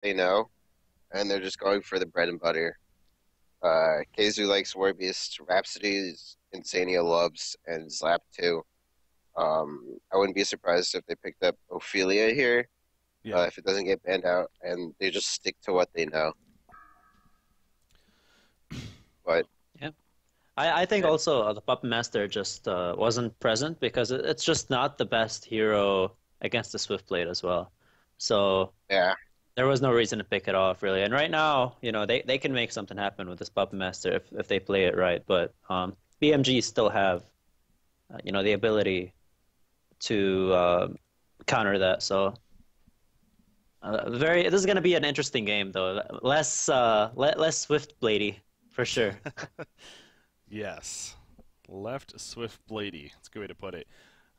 they know, and they're just going for the bread and butter. Keizu likes Warbeast, Rhapsody's Insania loves, and Zlap too. I wouldn't be surprised if they picked up Ophelia here, Yeah. if it doesn't get banned out, and they just stick to what they know. But Yeah. I think yeah, also the Puppet Master just wasn't present because it's just not the best hero against the Swiftblade as well. So yeah, there was no reason to pick it off really. And right now, they can make something happen with this Puppet Master if they play it right. But BMG still have the ability to counter that. So this is gonna be an interesting game though. Less Swiftbladey for sure. Yes. Left Swift Blady. That's a good way to put it.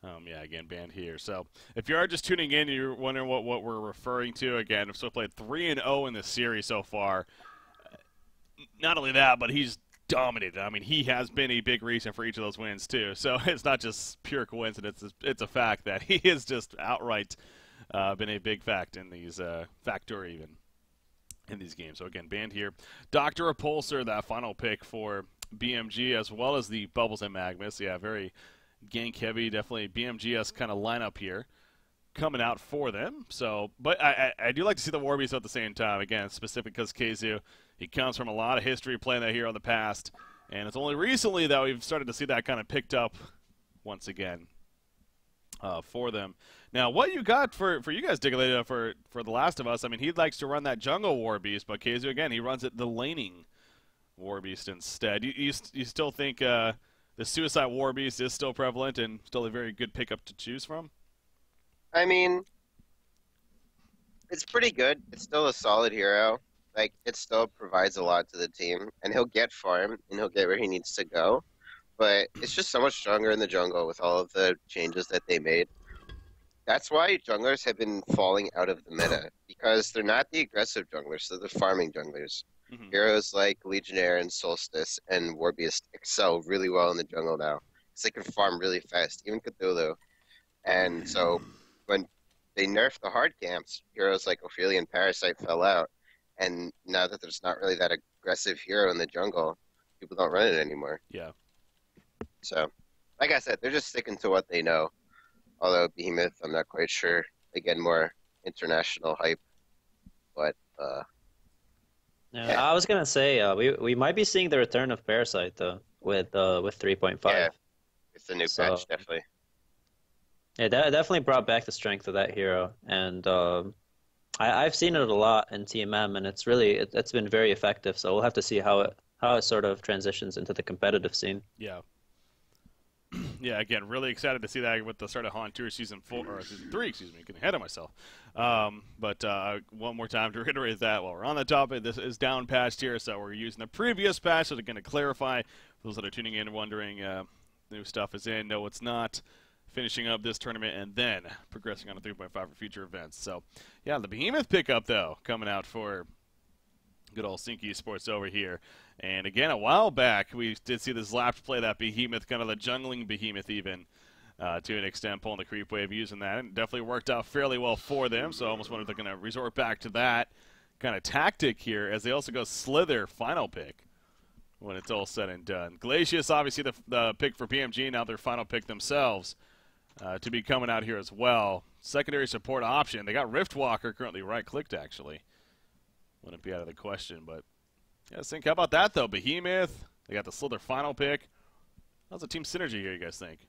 Yeah, again, banned here. So, if you are just tuning in, you're wondering what we're referring to. Again, Swift played 3-0 in this series so far. Not only that, but he's dominated. I mean, he has been a big reason for each of those wins too. So it's not just pure coincidence; it's a fact that he has just outright been a big fact in these factor even in these games. So again, banned here. Doctor Repulsor, that final pick for BMG, as well as the Bubbles and Magnus. Yeah, very gank heavy. Definitely BMGS kind of lineup here coming out for them. So, but I do like to see the Warbeast at the same time. Again, specific because Keizu, he comes from a lot of history playing that hero in the past, and it's only recently that we've started to see that kind of picked up once again for them. Now, what you got for you guys, Diggalita, for The Last of Us? I mean, he likes to run that jungle Warbeast, but Keizu, again, he runs it the laning Warbeast instead. You still think the Suicide Warbeast is still prevalent and still a very good pickup to choose from? I mean, it's pretty good. It's still a solid hero. Like, it still provides a lot to the team, and he'll get farm and he'll get where he needs to go. But it's just so much stronger in the jungle with all of the changes that they made. That's why junglers have been falling out of the meta because they're not the aggressive junglers, they're the farming junglers. Mm-hmm. Heroes like Legionnaire and Solstice and Warbeast excel really well in the jungle now because they can farm really fast, even Cthulhu. And so when they nerfed the hard camps, heroes like Ophelia and Parasite fell out. And now that there's not really that aggressive hero in the jungle, people don't run it anymore. Yeah. So, like I said, they're just sticking to what they know. Although Behemoth, I'm not quite sure. Again, more international hype. But Yeah, yeah, I was gonna say we might be seeing the return of Parasite though with 3.5. yeah, it's the new So patch, definitely. yeah, that definitely brought back the strength of that hero, and I've seen it a lot in TMM, and it's been very effective. So we'll have to see how it sort of transitions into the competitive scene. Yeah. Yeah, again, really excited to see that with the start of Haunter season 4 or season 3, excuse me, getting ahead of myself. But one more time to reiterate that while we're on the topic, this is down patched here, so we're using the previous patch. So they're going to clarify for those that are tuning in and wondering, new stuff is in. No, it's not. Finishing up this tournament and then progressing on to 3.5 for future events. So, yeah, the Behemoth pickup though coming out for good old CiC Sports over here. And again, a while back, we did see this Laps play that Behemoth, kind of the jungling Behemoth even, to an extent, pulling the creep wave, using that. And it definitely worked out fairly well for them, so I almost wonder if they're going to resort back to that kind of tactic here, as they also go Slither final pick when it's all said and done. Glacius, obviously the pick for BMG, now their final pick themselves, to be coming out here as well. Secondary support option. They got Riftwalker currently right-clicked, actually. Wouldn't be out of the question, but yeah, think how about that though? Behemoth, they got the Slither final pick. How's the team synergy here, you guys think?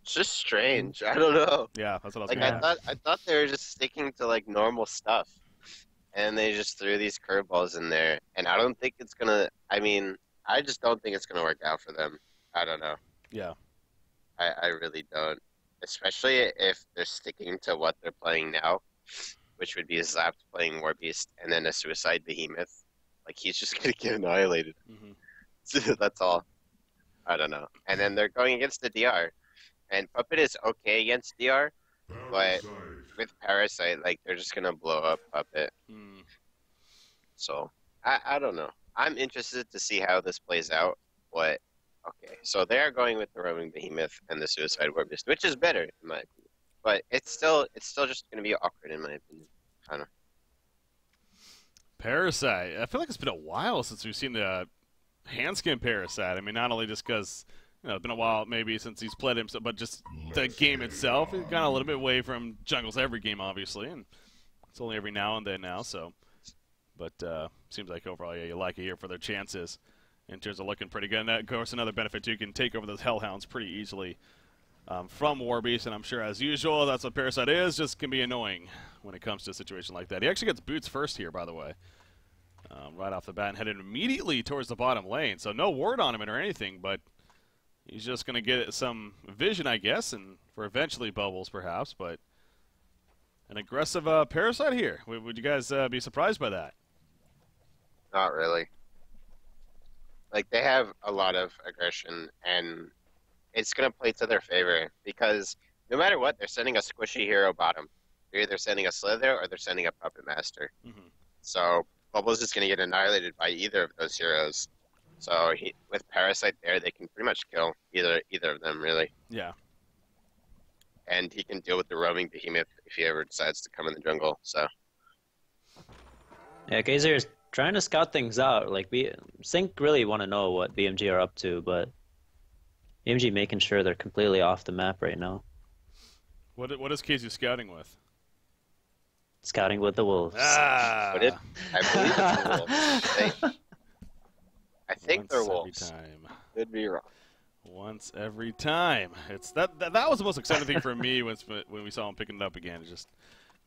It's just strange. I don't know. Yeah, that's what I was Like going to Yeah. ask. I thought they were just sticking to like normal stuff, and they just threw these curveballs in there, and I don't think it's gonna. I mean, I just don't think it's gonna work out for them. I don't know. Yeah. I really don't. Especially if they're sticking to what they're playing now, which would be a Zapped playing Warbeast and then a Suicide Behemoth. Like, he's just going to get annihilated. Mm-hmm. That's all. I don't know. And then they're going against the DR. And Puppet is okay against DR, but with Parasite, like, they're just going to blow up Puppet. Mm. So, I don't know. I'm interested to see how this plays out. What? Okay, so they're going with the roaming behemoth and the suicide warbeast, which is better in my opinion. But it's still just going to be awkward in my opinion. kind of. Parasite. I feel like it's been a while since we've seen the handskin Parasite. I mean, not only just because it's been a while maybe since he's played him, but just the game itself. He's gone a little bit away from jungles every game, obviously, and it's only every now and then now. So, but seems like overall, yeah, you like it here for their chances in terms of looking pretty good. And that, of course, another benefit too, you can take over those Hellhounds pretty easily from Warbeast, and I'm sure as usual, that's what Parasite is. Just can be annoying when it comes to a situation like that. He actually gets boots first here, by the way. Right off the bat and headed immediately towards the bottom lane. So no ward on him or anything, but he's just going to get some vision, I guess, and for eventually bubbles perhaps, but an aggressive Parasite here. Would you guys be surprised by that? Not really. Like, they have a lot of aggression, and it's going to play to their favor because no matter what, they're sending a squishy hero bottom. They're either sending a Slither or they're sending a Puppet Master. Mm-hmm. So Bubbles is going to get annihilated by either of those heroes. So with Parasite there, they can pretty much kill either of them, really. Yeah. And he can deal with the roaming behemoth if he ever decides to come in the jungle. So Yeah, Gazer is trying to scout things out. Like, CiC really want to know what BMG are up to, but BMG making sure they're completely off the map right now. What is KZ scouting with? Scouting with the Wolves. I believe it's wolves. I think they're wolves. Every time. Could be wrong. Once every time. It's that was the most exciting thing for me when we saw him picking it up again. It's just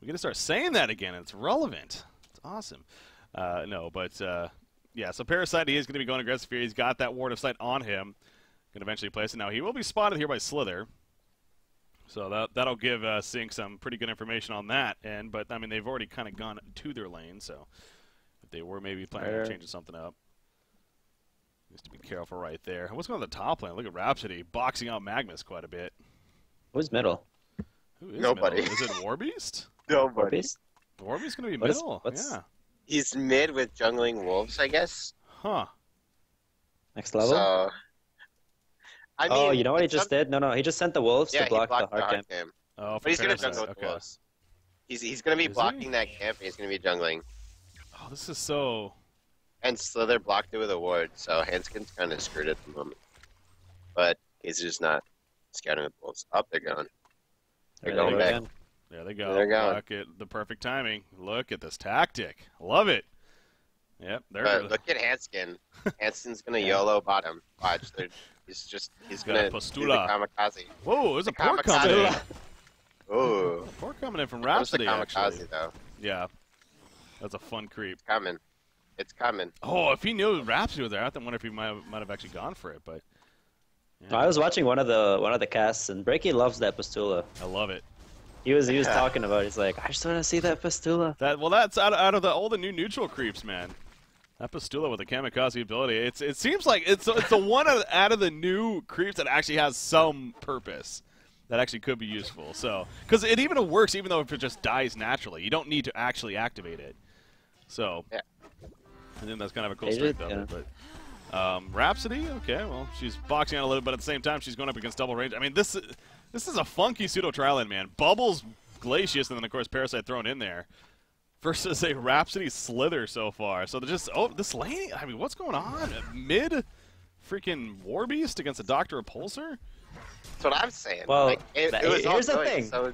we got to start saying that again. It's relevant. It's awesome. No, but yeah. So Parasite, he is going to be going aggressive here. He's got that ward of sight on him. Going to eventually place it. Now he will be spotted here by Slither. So that'll give CiC some pretty good information on that. But I mean, they've already kind of gone to their lane. So if they were maybe planning on changing something up, just to be careful right there. What's going on the top lane? Look at Rhapsody boxing out Magnus quite a bit. Who's middle? Who is Nobody. middle? Is it Warbeast? Nobody. Warbeast? Warbeast's going to be middle. Yeah. He's mid with jungling wolves, I guess. Huh. Next level? So, I mean, you know what he just did? No, he just sent the Wolves to block the hard camp. Oh, But he's going to Parasite. jungle with Okay. wolves. He's going to be Is blocking he? that camp, and he's going to be jungling. Oh, this is so... And Slither blocked it with a ward, so Hanskin's kind of screwed at the moment. But he's just not scouting with wolves. Up, they're going. They're going back. Again. There they go. There they go. Look at the perfect timing. Look at this tactic. Love it. Yep, there But look at Hanskin. Hanskin's going to YOLO bottom. Watch. He's Got going a to do the Postula. kamikaze. Whoa, there's a pork Kamikaze. coming in. Ooh. Pork coming in from Comes the Rhapsody, kamikaze, actually. though. Yeah. That's a fun creep. Coming. It's coming. Oh, if he knew Rhapsody was there, I wonder if he might have actually gone for it. But yeah. I was watching one of the casts, and Breaky loves that Postula. I love it. He was talking about it. He's like, I just want to see that Postula. That's out of all the new neutral creeps, man. That Postula with the kamikaze ability, it seems like it's the one out of the new creeps that actually has some purpose that actually could be useful. So, because it even works, even though if it just dies naturally, you don't need to actually activate it. So, yeah. I think that's kind of a cool strength of it. But Rhapsody, okay, well, she's boxing out a little bit at the same time. She's going up against double range. I mean, this is a funky pseudo trial man. Bubbles, Glacius, and then of course Parasite thrown in there. Versus a Rhapsody Slither so far. So they're just this lane. I mean, what's going on? Mid freaking Warbeast against a Doctor Repulsor? That's what I'm saying. Well, like, it was all here's the good, thing. So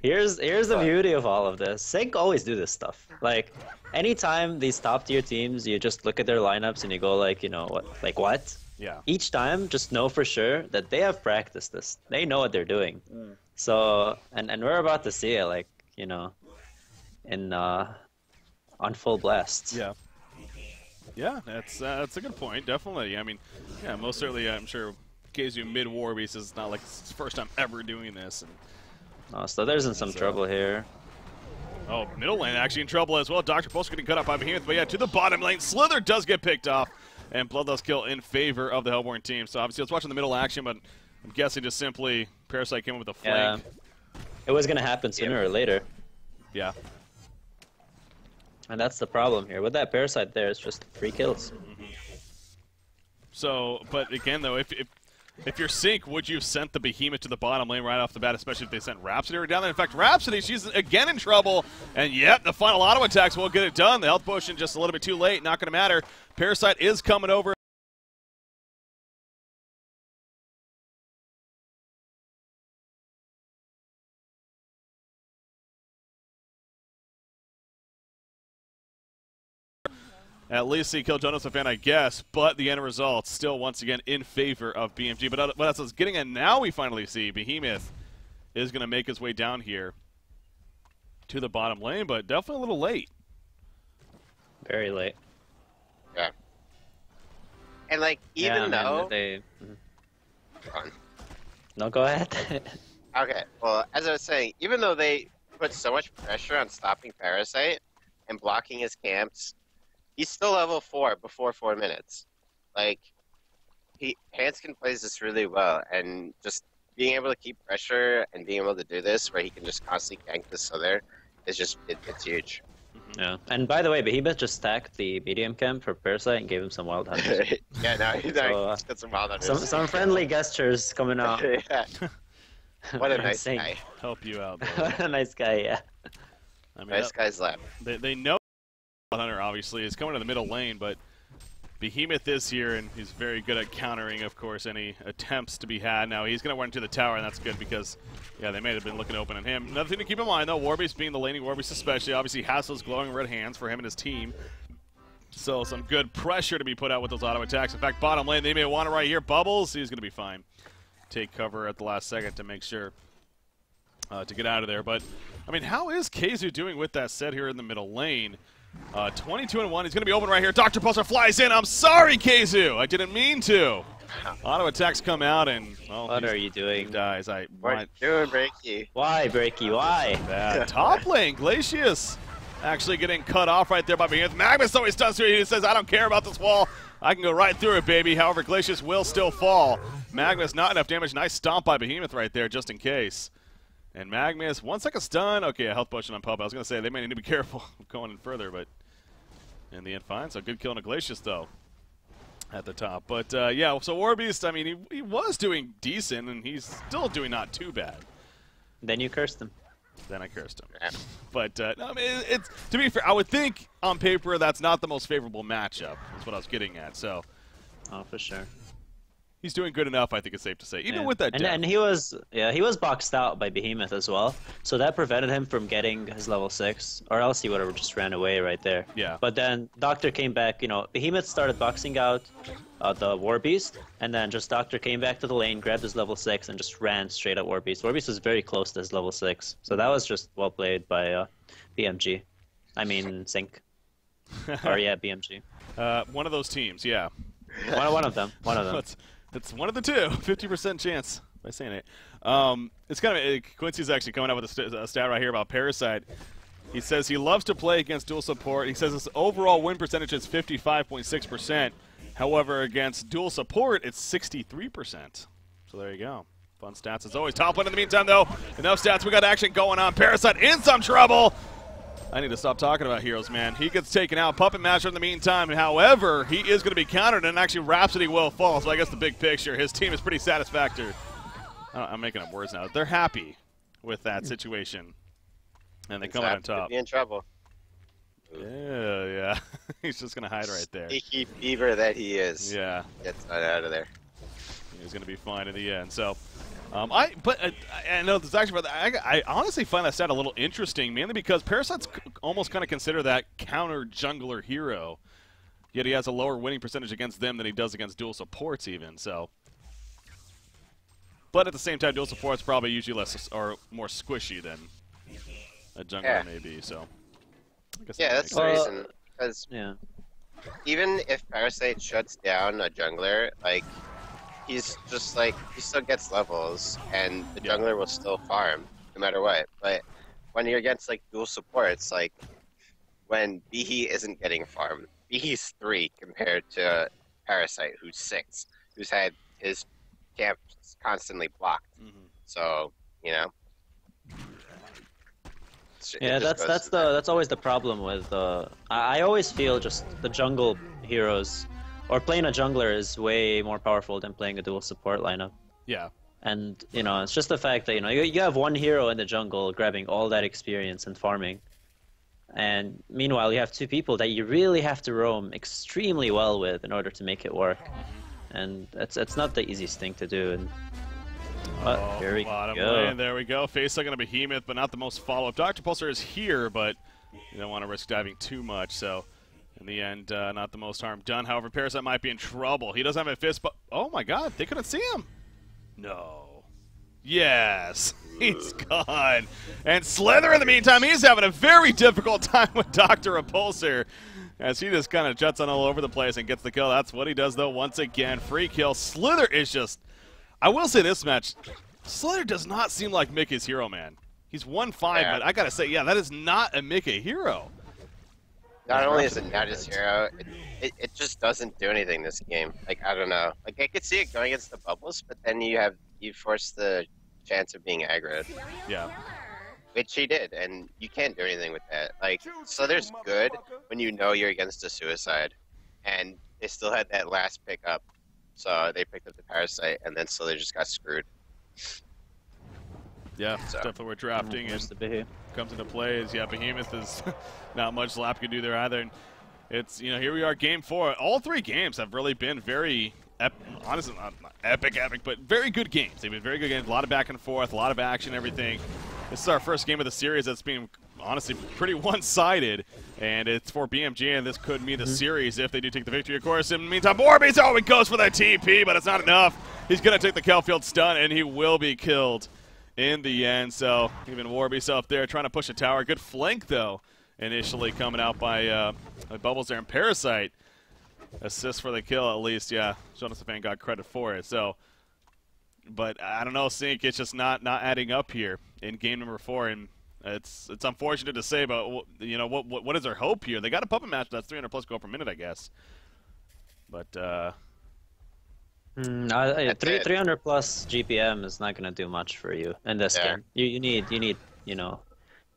Here's the beauty of all of this. CiC always do this stuff. Like, anytime these top tier teams, you just look at their lineups and you go like, you know what? Like what? Yeah. Each time, just know for sure that they have practiced this. They know what they're doing. So, and we're about to see it, like, you know, on full blast. Yeah. Yeah, that's a good point. Definitely. I mean, yeah, most certainly. I'm sure KZU mid Warbeast is not like it's his first time ever doing this. And So there's in some trouble here. oh, middle lane actually in trouble as well. Dr. Pulse getting cut off by Behemoth, but yeah, to the bottom lane. Slither does get picked off, and Bloodlust kill in favor of the Hellborn team. So obviously, let's watch the middle action, but I'm guessing just simply Parasite came in with a flank. Yeah. It was gonna happen sooner or later. Yeah. And that's the problem here. With that Parasite there, it's just 3 kills. So, but again, though, if If you're CiC, would you have sent the Behemoth to the bottom lane right off the bat, especially if they sent Rhapsody down there? In fact, Rhapsody, she's again in trouble. And yep, the final auto attacks will get it done. The health potion just a little bit too late. Not going to matter. Parasite is coming over. At least he killed Jonas fan, I guess, but the end result still once again in favor of BMG. But what else is getting at now, we finally see Behemoth is going to make his way down here to the bottom lane, but definitely a little late. Very late. Yeah. And like even though they. Go on. No, go ahead. Okay, well, as I was saying, even though they put so much pressure on stopping Parasite and blocking his camps, he's still level 4 before 4 minutes. Like, Hanskin plays this really well, and just being able to keep pressure and being able to do this, where he can just constantly gank this other, is just, it's huge. Yeah, and by the way, Behemoth just stacked the medium camp for Parasite and gave him some wild hunters. Yeah, no, he's So, got some wild hunters. some friendly gestures coming out. Yeah. What a nice Saying- guy. Help you out, though. What a nice guy, yeah. I mean, Nice guy's left. they know Hunter obviously is coming to the middle lane, but Behemoth is here, and he's very good at countering, of course, any attempts to be had. Now, he's going to run into the tower, and that's good because, yeah, they may have been looking open at him. Another thing to keep in mind, though, Warbeast being the laning Warbeast especially, obviously has those glowing red hands for him and his team. So some good pressure to be put out with those auto attacks. In fact, bottom lane, they may want it right here. Bubbles, he's going to be fine. Take cover at the last second to make sure to get out of there. But, I mean, how is Keizu doing with that set here in the middle lane? 22-1. He's going to be open right here. Dr. Pulsar flies in. I'm sorry, Keizu. I didn't mean to. Auto attacks come out, and well, What are you doing? he dies. What are you doing, Breaky? Why, Breaky? Why? Bad. Top lane, Glacius actually getting cut off right there by Behemoth. Magnus always does through it. He says, I don't care about this wall. I can go right through it, baby. However, Glacius will still fall. Magnus, not enough damage. Nice stomp by Behemoth right there, just in case. And Magnus, 1 second stun. Okay, a health potion on Pub. I was going to say they may need to be careful going in further, but in the end, fine. So good kill on Glacius, though, at the top. But, yeah, so Warbeast, I mean, he was doing decent, and he's still doing not too bad. Then you cursed him. Then I cursed him. But, no, I mean, it's, to be fair, I would think on paper that's not the most favorable matchup, is what I was getting at. So Oh, for sure. he's doing good enough, I think it's safe to say, even with that and, depth. and he was boxed out by Behemoth as well, so that prevented him from getting his level 6, or else he would have just ran away right there. Yeah. But then Doctor came back, Behemoth started boxing out the Warbeast, and then just Doctor came back to the lane, grabbed his level 6, and just ran straight at Warbeast. Warbeast was very close to his level 6, so that was just well played by BMG. I mean, CiC. Or yeah, BMG. One of those teams, yeah. One of them. One of them. It's one of the two. 50% chance by saying it. It's kind of Quincy's actually coming up with a stat right here about Parasite. He says he loves to play against dual support. He says his overall win percentage is 55.6%. However, against dual support, it's 63%. So there you go. Fun stats as always. Top one in the meantime, though. Enough stats. We got action going on. Parasite in some trouble. I need to stop talking about heroes, man. He gets taken out. Puppet Master in the meantime. However, he is going to be countered, and actually Rhapsody will fall. So I guess the big picture, his team is pretty satisfactory. I'm making up words now. They're happy with that situation, and they come out on top. Be in trouble. Yeah. He's just going to hide right there. Sneaky beaver that he is. Yeah. Gets out of there. He's going to be fine in the end. So, I know this actually, but I honestly find that stat a little interesting, mainly because Parasite's almost kind of consider that counter jungler hero. Yet he has a lower winning percentage against them than he does against dual supports, even. So, but at the same time, dual supports probably usually less or more squishy than a jungler may be. So, I guess Yeah, that that's makes the sense. reason. Because Yeah. even if Parasite shuts down a jungler, like, he's just like, he still gets levels, and the jungler will still farm, no matter what. But when you're against, like, dual supports, like, when Behe isn't getting farmed, Behe's 3 compared to Parasite, who's 6, who's had his camp constantly blocked. So, you know. Yeah, that's always the problem with I always feel just the jungle heroes, or playing a jungler is way more powerful than playing a dual support lineup. Yeah. And, you know, it's just the fact that, you know, you have one hero in the jungle grabbing all that experience and farming. And meanwhile, you have two people that you really have to roam extremely well with in order to make it work. And it's not the easiest thing to do. And here we bottom go. lane, there we go. Face looking a Behemoth, but not the most follow-up. Dr. Pulsar is here, but you don't want to risk diving too much, so in the end, not the most harm done. However, Parasite might be in trouble. He doesn't have a fist, but oh my god, they couldn't see him. No. Yes, he's gone. And Slither, in the meantime, he's having a very difficult time with Dr. Repulsor as he just kind of juts on all over the place and gets the kill. That's what he does, though, once again. Free kill. Slither is just... I will say this match, Slither does not seem like Mickey's hero, man. He's 1-5, but I gotta say, yeah, that is not a Mickey hero. Not only is it not his hero, it just doesn't do anything this game. Like, I don't know. Like, I could see it going against the bubbles, but then you force the chance of being aggroed. Yeah. Which he did, and you can't do anything with that. Like, Slither's good when you know you're against a suicide. And they still had that last pickup, so they picked up the Parasite, and then Slither just got screwed. Yeah, so definitely we're drafting and comes into play as, yeah, Behemoth is not much Lap can do there either. And it's, you know, here we are, game 4. All 3 games have really been very, honestly, not epic, but very good games. They've been very good games, a lot of back and forth, a lot of action, everything. This is our first game of the series that's been, honestly, pretty one-sided, and it's for BMG, and this could mean the series if they do take the victory, of course. In the meantime, Warby's, oh, he goes for that TP, but it's not enough. He's going to take the Kelfield stun, and he will be killed in the end. So even Warby's up there trying to push a tower. Good flank, though, initially coming out by Bubbles there, and Parasite. Assist for the kill, at least, yeah. Jonas Fan got credit for it, so... But I don't know, CiC, it's just not adding up here in game number 4, and it's unfortunate to say, but you know what is their hope here? They got a puppet match that's 300 plus gold per minute, I guess. But 300 plus GPM is not gonna do much for you in this game. You need you know,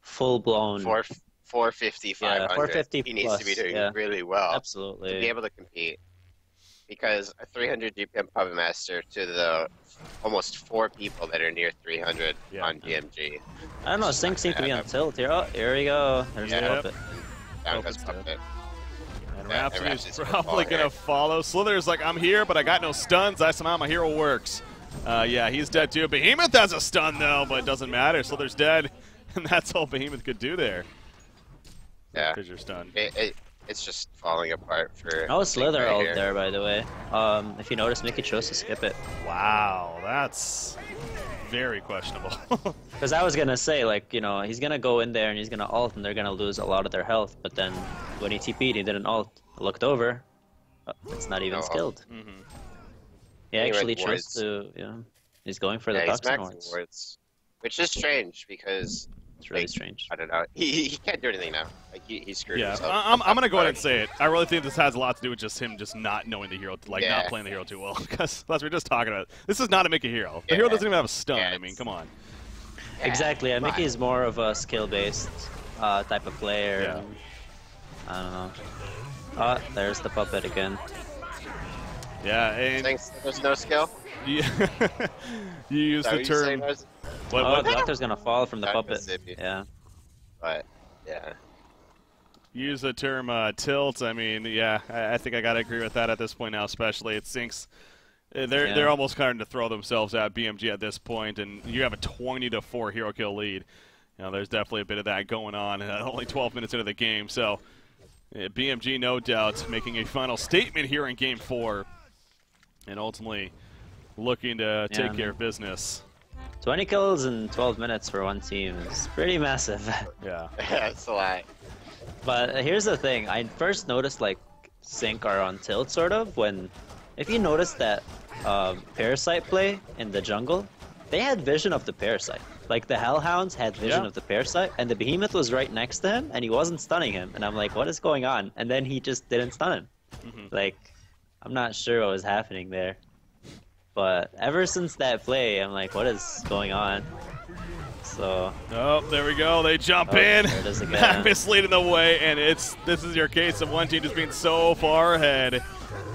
full blown 450, 500. Yeah, 450 he needs to be doing really well. Absolutely. To be able to compete. Because a 300 GPM Puppet Master to the almost 4 people that are near 300 on BMG. I don't know, CiC seems to be on tilt here. Oh, here we go. There's the puppet. Down goes Puppet. And Rhapsody's probably going to follow. Slither's like, I'm here, but I got no stuns. Somehow my hero works. Yeah, he's dead too. Behemoth has a stun, though, but it doesn't matter. Slither's dead, and that's all Behemoth could do there. Yeah. Because you're stunned. It's just falling apart for... Oh, Slither ult there, by the way. If you notice, Mickey chose to skip it. Wow, that's very questionable. Because I was going to say, like, you know, he's going to go in there and he's going to ult and they're going to lose a lot of their health. But then when he TP'd, he didn't ult. I looked over. It's not even skilled. He actually chose to, you know, he's going for the Toxin Wards. Which is strange because... It's really strange. I don't know. He can't do anything now. Like he screwed himself. I'm gonna go ahead and say it. I really think this has a lot to do with just him not knowing the hero, like not playing the hero too well. Because as we were just talking about, this is not a Mickey hero. The hero doesn't even have a stun. I mean, come on. Exactly. And Mickey is more of a skill-based type of player. Yeah. And, I don't know. Oh, there's the puppet again. Yeah, and there's no skill. Yeah. You use the term. What? The Doctor's gonna fall from the puppet. Yeah. But yeah. Use the term tilt. I mean, yeah, I think I gotta agree with that at this point now. Especially it sinks. They're almost starting to throw themselves at BMG at this point, and you have a 20-4 hero kill lead. You know, there's definitely a bit of that going on. Only 12 minutes into the game, so BMG, no doubt, making a final statement here in Game 4, and ultimately looking to take care of business. 20 kills in 12 minutes for one team is pretty massive. Yeah. That's a lot. But here's the thing. I first noticed, like, CiC are on tilt, sort of, when... If you notice that Parasite play in the jungle, they had vision of the Parasite. Like, the Hellhounds had vision of the Parasite, and the Behemoth was right next to him, and he wasn't stunning him. And I'm like, what is going on? And then he just didn't stun him. Like, I'm not sure what was happening there. But ever since that play, I'm like, what is going on? So... Oh, there we go. They jump in. Not misleading the way, and this is your case of one team just being so far ahead.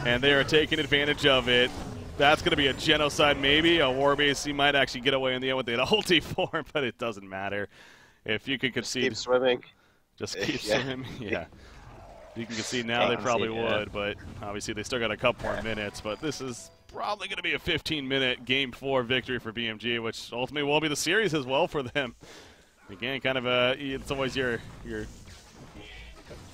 and they are taking advantage of it. That's going to be a genocide, maybe. A war base, he might actually get away in the end with the ulti for, but it doesn't matter. If you can concede. Keep swimming. Just keep swimming, yeah. You can concede now, they probably would, but obviously they still got a couple more minutes. But this is probably going to be a 15-minute Game 4 victory for BMG, which ultimately will be the series as well for them. Again, kind of it's always your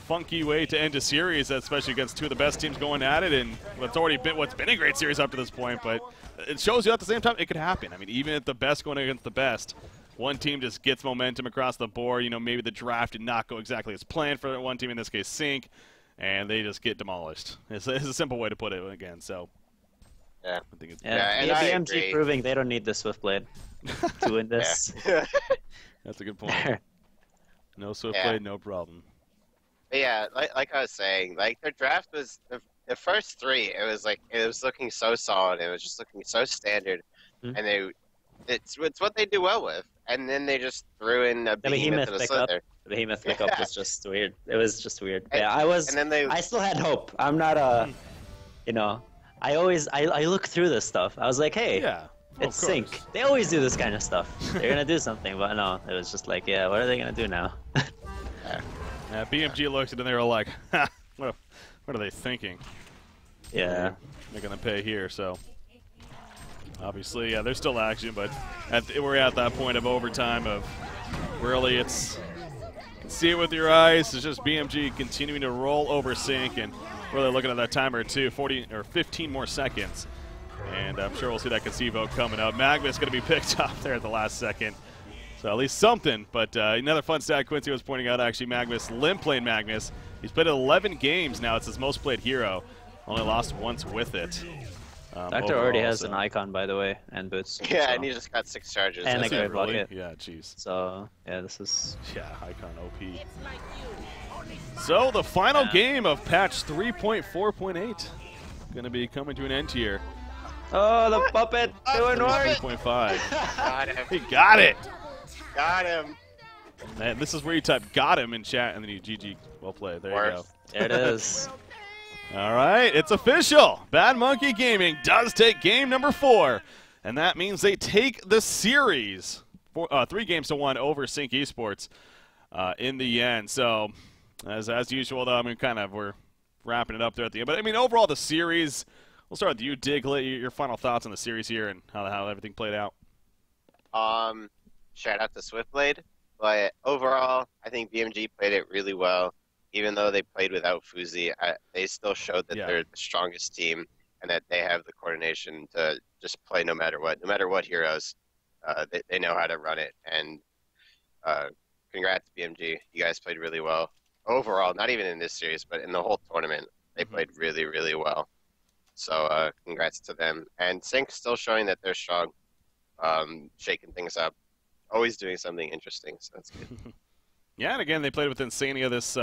funky way to end a series, especially against two of the best teams going at it, and what's been a great series up to this point. But it shows you at the same time it could happen. I mean, even at the best going against the best, one team just gets momentum across the board. You know, maybe the draft did not go exactly as planned for one team, in this case CiC, and they just get demolished. It's a simple way to put it again. So yeah, I think it's and BMG proving they don't need the Swiftblade to win this. That's a good point. No Swiftblade, no problem. But yeah, like I was saying, like their draft was the first three. It was looking so solid. It was just looking so standard, and it's what they do well with. And then they just threw in a behemoth and a slither. The behemoth pickup was just weird. It was just weird. Yeah, I still had hope. I'm not I look through this stuff. I was like, hey, it's CiC. They always do this kind of stuff. They're gonna do something, but no, it was just like, yeah, what are they gonna do now? BMG looked at it and they were like, ha, what are they thinking? Yeah. They're gonna pay here, so. Obviously, yeah, there's still action, but we're at that point of overtime of really you can see it with your eyes. It's just BMG continuing to roll over CiC and really looking at that timer too, 40 or 15 more seconds. And I'm sure we'll see that concede vote coming up. Magnus going to be picked up there at the last second. So at least something. But another fun stat Quincy was pointing out, actually, Magnus, limb playing Magnus. He's played 11 games now. It's his most played hero. Only lost once with it. Doctor already has an icon, by the way, and boots. Yeah, so. And he just got 6 charges. And a great really? bucket. Yeah, jeez. So, yeah, this is... Yeah, icon OP. So, the final game of patch 3.4.8 going to be coming to an end here. Oh, the puppet doing work! 3.5. Got him. He got it! Got him. And this is where you type "got him" in chat, and then you GG. Well played. There you go. There it is. All right, it's official. Bad Monkey Gaming does take game number 4, and that means they take the series 3-1 over CiC Esports in the end. So, as usual, though, I mean, we're wrapping it up there at the end. But I mean, overall, the series. We'll start with you, Diglett. Your final thoughts on the series here and how everything played out. Shout out to Swiftblade, but overall, I think BMG played it really well. Even though they played without Fuzi, they still showed that they're the strongest team and that they have the coordination to just play no matter what heroes. They know how to run it. And congrats, BMG. You guys played really well. Overall, not even in this series, but in the whole tournament, they played really, really well. So congrats to them. And CiC still showing that they're strong, shaking things up, always doing something interesting. So that's good. Yeah, and again, they played with Insania this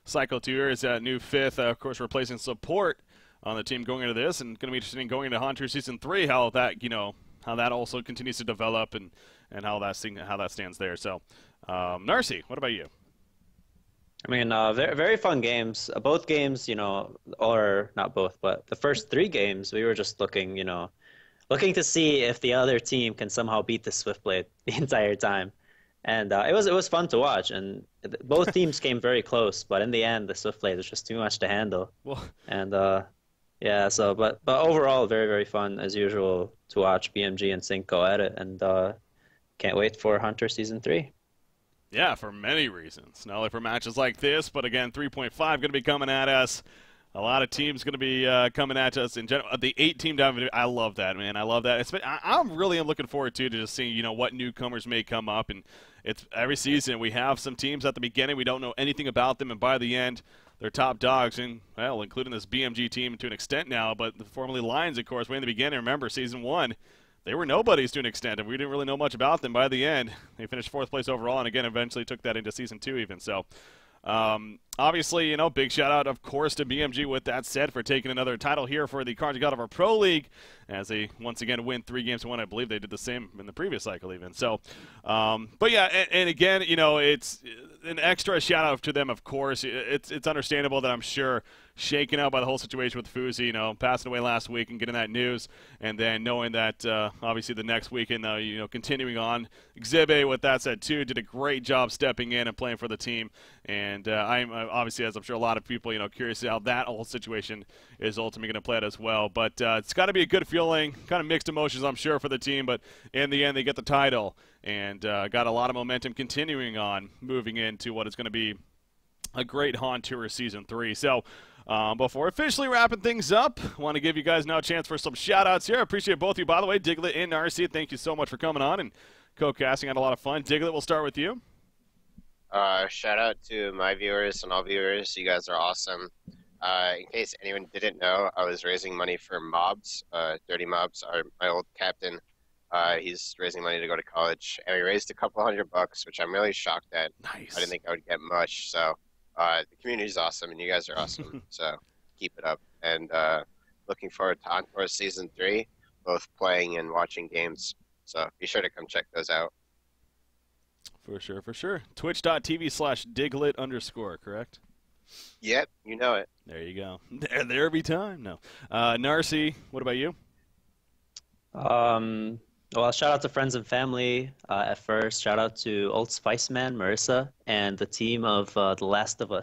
cycle 2 years, new 5th, of course, replacing support on the team going into this, and going to be interesting going into Hunter Season 3, how that also continues to develop and how that stands there. So, Narcy, what about you? I mean, very, very fun games. Both games, or not both, but the first 3 games, we were just looking to see if the other team can somehow beat the Swiftblade the entire time. And it was fun to watch, and both teams came very close. But in the end, the Swiftblade was just too much to handle. Well, and yeah, so but overall, very, very fun as usual to watch BMG and CiC go at it, and can't wait for Hunter Season 3. Yeah, for many reasons. Not only for matches like this, but again, 3.5 going to be coming at us. A lot of teams going to be coming at us in general. The 8-team down, I love that, man. I love that. I'm really looking forward to just seeing what newcomers may come up. And it's every season we have some teams at the beginning we don't know anything about them, and by the end they're top dogs. And well, including this BMG team to an extent now, but formerly Lions, of course, way in the beginning. Remember, season 1. They were nobodies to an extent, and we didn't really know much about them. By the end, they finished 4th place overall, and again, eventually took that into Season 2 even. So, obviously, big shout out, of course, to BMG with that said for taking another title here for the Carnegie God of our Pro League as they once again win 3 games to 1. I believe they did the same in the previous cycle even. So, but yeah, and again, it's an extra shout out to them, of course. It's understandable that I'm sure shaken out by the whole situation with Fuzi, passing away last week and getting that news, and then knowing that obviously the next weekend, continuing on. Exhibit, with that said, too, did a great job stepping in and playing for the team, and I'm obviously, as I'm sure a lot of people, curious how that whole situation is ultimately going to play out as well. But it's got to be a good feeling, kind of mixed emotions, I'm sure, for the team, but in the end, they get the title, and got a lot of momentum continuing on, moving into what is going to be a great Han Tour Season 3. So, before officially wrapping things up, I want to give you guys now a chance for some shout-outs here. I appreciate both of you, by the way. Diglett and Narcy, thank you so much for coming on and co-casting. Had a lot of fun. Diglett, we'll start with you. Shout out to my viewers and all viewers. You guys are awesome. In case anyone didn't know, I was raising money for Mobs. Dirty Mobs, my old captain. He's raising money to go to college, and we raised a couple $100, which I'm really shocked at. Nice. I didn't think I would get much. So the community's awesome, and you guys are awesome. So keep it up. And looking forward to Encore Season 3, both playing and watching games. So be sure to come check those out. For sure, for sure. Twitch.tv/Diglett_, correct? Yep, you know it. There you go. There every time. No. Narcy, what about you? Well, shout out to friends and family at first. Shout out to Old Spice Man, Marissa, and the team of The Last of Us.